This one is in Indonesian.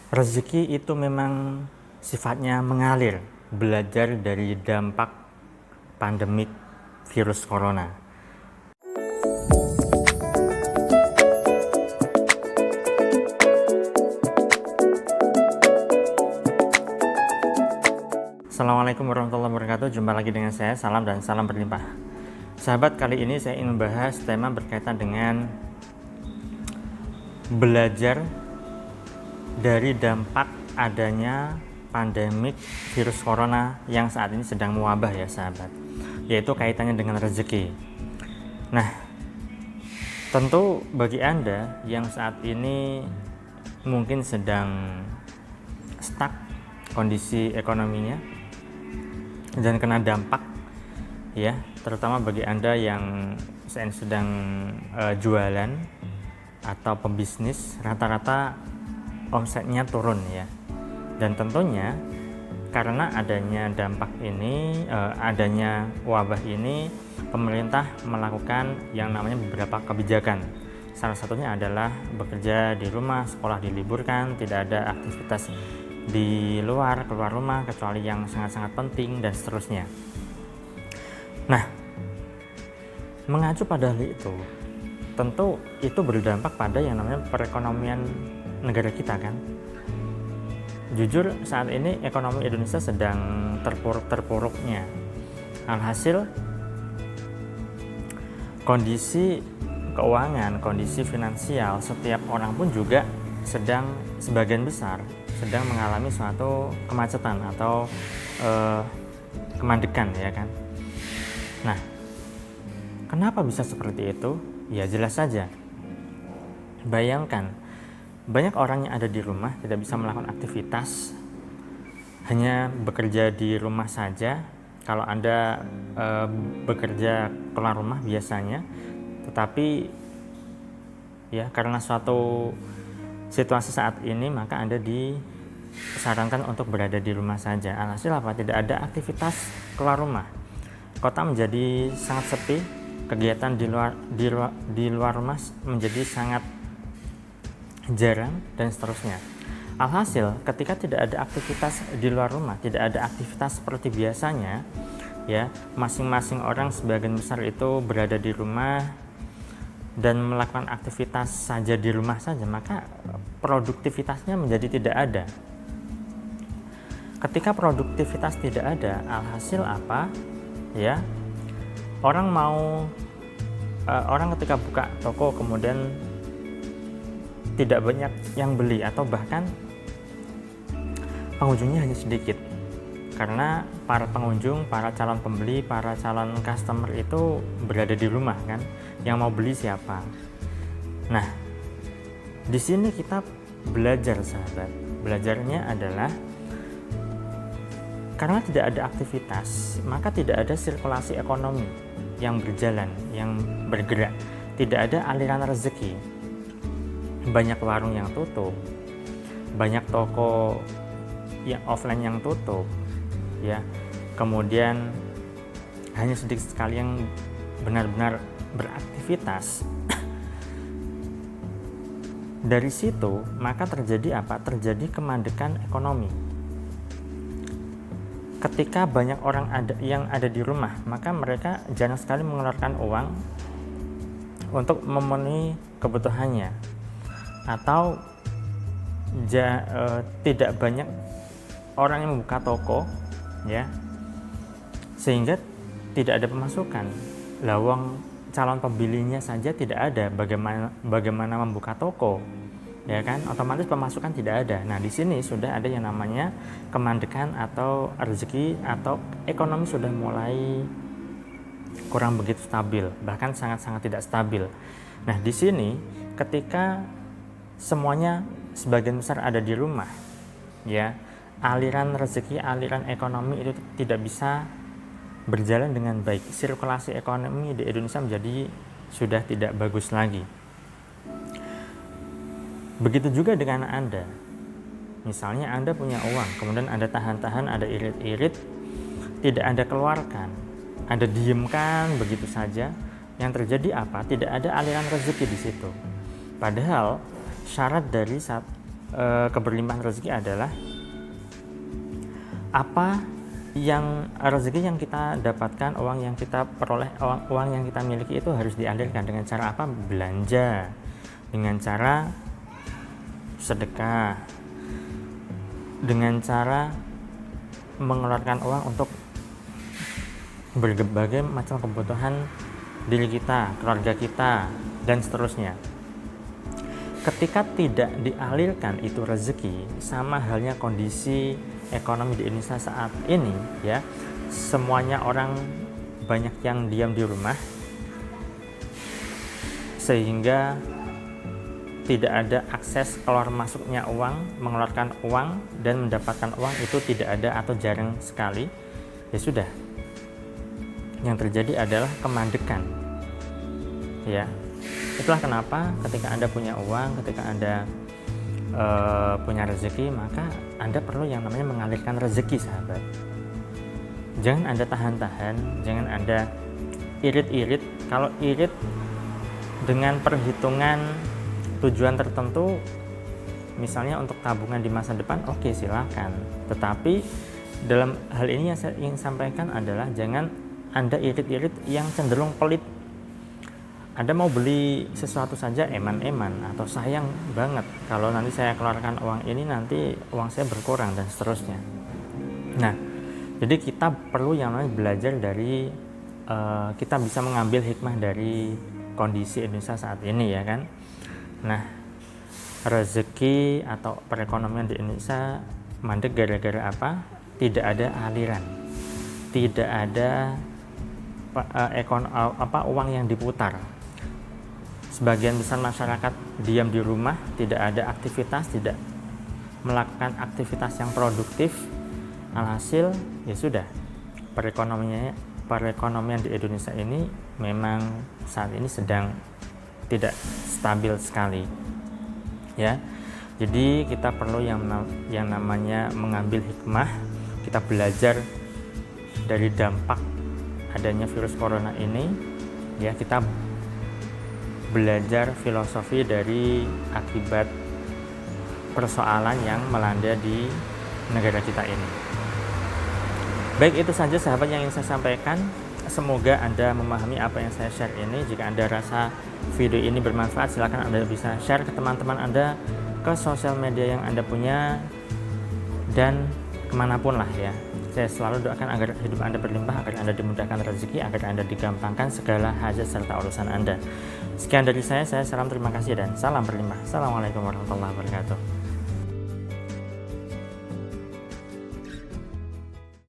Rezeki itu memang sifatnya mengalir, belajar dari dampak pandemik virus corona. Assalamualaikum warahmatullahi wabarakatuh. Jumpa lagi dengan saya, salam dan salam berlimpah. Sahabat, kali ini saya ingin membahas tema berkaitan dengan belajar dari dampak adanya pandemik virus corona yang saat ini sedang mewabah ya sahabat, yaitu kaitannya dengan rezeki. Nah, tentu bagi Anda yang saat ini mungkin sedang stuck kondisi ekonominya dan kena dampak ya, terutama bagi Anda yang sedang jualan atau pebisnis, rata-rata omsetnya turun ya. Dan tentunya karena adanya dampak ini, adanya wabah ini, pemerintah melakukan yang namanya beberapa kebijakan. Salah satunya adalah bekerja di rumah, sekolah diliburkan, tidak ada aktivitas di luar, keluar rumah kecuali yang sangat-sangat penting, dan seterusnya. Nah, mengacu pada hal itu, tentu itu berdampak pada yang namanya perekonomian negara kita kan. Jujur saat ini ekonomi Indonesia sedang terpuruk-terpuruknya. Alhasil kondisi keuangan, kondisi finansial setiap orang pun juga sedang, sebagian besar sedang mengalami suatu kemacetan atau kemandekan ya kan. Nah, kenapa bisa seperti itu? Ya jelas saja. Bayangkan, banyak orang yang ada di rumah tidak bisa melakukan aktivitas, hanya bekerja di rumah saja. Kalau Anda bekerja keluar rumah biasanya, tetapi ya karena suatu situasi saat ini maka Anda disarankan untuk berada di rumah saja. Alhasil apa? Tidak ada aktivitas keluar rumah. Kota menjadi sangat sepi, kegiatan di luar rumah menjadi sangat jarang, dan seterusnya. Alhasil ketika tidak ada aktivitas di luar rumah, tidak ada aktivitas seperti biasanya ya, masing-masing orang sebagian besar itu berada di rumah dan melakukan aktivitas saja di rumah saja, maka produktivitasnya menjadi tidak ada. Ketika produktivitas tidak ada, alhasil apa ya, orang ketika buka toko kemudian tidak banyak yang beli, atau bahkan pengunjungnya hanya sedikit, karena para pengunjung, para calon pembeli, para calon customer itu berada di rumah kan, yang mau beli siapa. Nah, di sini kita belajar sahabat. Belajarnya adalah karena tidak ada aktivitas, maka tidak ada sirkulasi ekonomi yang berjalan, yang bergerak, tidak ada aliran rezeki. Banyak warung yang tutup, banyak toko yang offline yang tutup ya, kemudian hanya sedikit sekali yang benar-benar beraktivitas. Dari situ maka terjadi apa? Terjadi kemandekan ekonomi. Ketika banyak orang yang ada di rumah, maka mereka jarang sekali mengeluarkan uang untuk memenuhi kebutuhannya, atau tidak banyak orang yang membuka toko ya, sehingga tidak ada pemasukan. Lawang calon pembelinya saja tidak ada, bagaimana membuka toko ya kan, otomatis pemasukan tidak ada. Nah, di sini sudah ada yang namanya kemandekan atau rezeki, atau ekonomi sudah mulai kurang begitu stabil, bahkan sangat-sangat tidak stabil. Nah, di sini ketika semuanya sebagian besar ada di rumah ya, aliran rezeki, aliran ekonomi itu tidak bisa berjalan dengan baik. Sirkulasi ekonomi di Indonesia menjadi sudah tidak bagus lagi. Begitu juga dengan Anda. Misalnya Anda punya uang, kemudian Anda tahan-tahan, Anda irit-irit, tidak Anda keluarkan, Anda diamkan begitu saja. Yang terjadi apa? Tidak ada aliran rezeki di situ. Padahal syarat dari keberlimpahan rezeki adalah apa yang rezeki yang kita dapatkan, uang yang kita peroleh, uang yang kita miliki itu harus dialirkan dengan cara apa? Belanja, dengan cara sedekah, dengan cara mengeluarkan uang untuk berbagai macam kebutuhan diri kita, keluarga kita, dan seterusnya. Ketika tidak dialirkan itu rezeki, sama halnya kondisi ekonomi di Indonesia saat ini ya, semuanya orang banyak yang diam di rumah, sehingga tidak ada akses keluar masuknya uang, mengeluarkan uang dan mendapatkan uang itu tidak ada atau jarang sekali. Ya sudah, yang terjadi adalah kemandekan ya. Itulah kenapa ketika Anda punya uang, ketika Anda punya rezeki, maka Anda perlu yang namanya mengalirkan rezeki, sahabat. Jangan Anda tahan-tahan, jangan Anda irit-irit. Kalau irit dengan perhitungan tujuan tertentu, misalnya untuk tabungan di masa depan, oke, silakan. Tetapi dalam hal ini yang saya ingin sampaikan adalah jangan Anda irit-irit yang cenderung pelit. Anda mau beli sesuatu saja eman-eman atau sayang banget kalau nanti saya keluarkan uang ini nanti uang saya berkurang dan seterusnya. Nah, jadi kita perlu yang namanya belajar dari kita bisa mengambil hikmah dari kondisi Indonesia saat ini ya kan. Nah, rezeki atau perekonomian di Indonesia mandek gara-gara apa? Tidak ada aliran, tidak ada uang yang diputar. Sebagian besar masyarakat diam di rumah, tidak ada aktivitas, tidak melakukan aktivitas yang produktif. Alhasil ya sudah, perekonomian di Indonesia ini memang saat ini sedang tidak stabil sekali ya. Jadi kita perlu yang namanya mengambil hikmah, kita belajar dari dampak adanya virus corona ini ya, kita belajar filosofi dari akibat persoalan yang melanda di negara kita ini. Baik, itu saja sahabat yang ingin saya sampaikan. Semoga Anda memahami apa yang saya share ini. Jika Anda rasa video ini bermanfaat, silakan Anda bisa share ke teman-teman Anda, ke sosial media yang Anda punya, dan kemanapun lah ya. Saya selalu doakan agar hidup Anda berlimpah, agar Anda dimudahkan rezeki, agar Anda digampangkan segala hajat serta urusan Anda. Sekian dari saya salam terima kasih dan salam berlimpah. Assalamualaikum warahmatullahi wabarakatuh.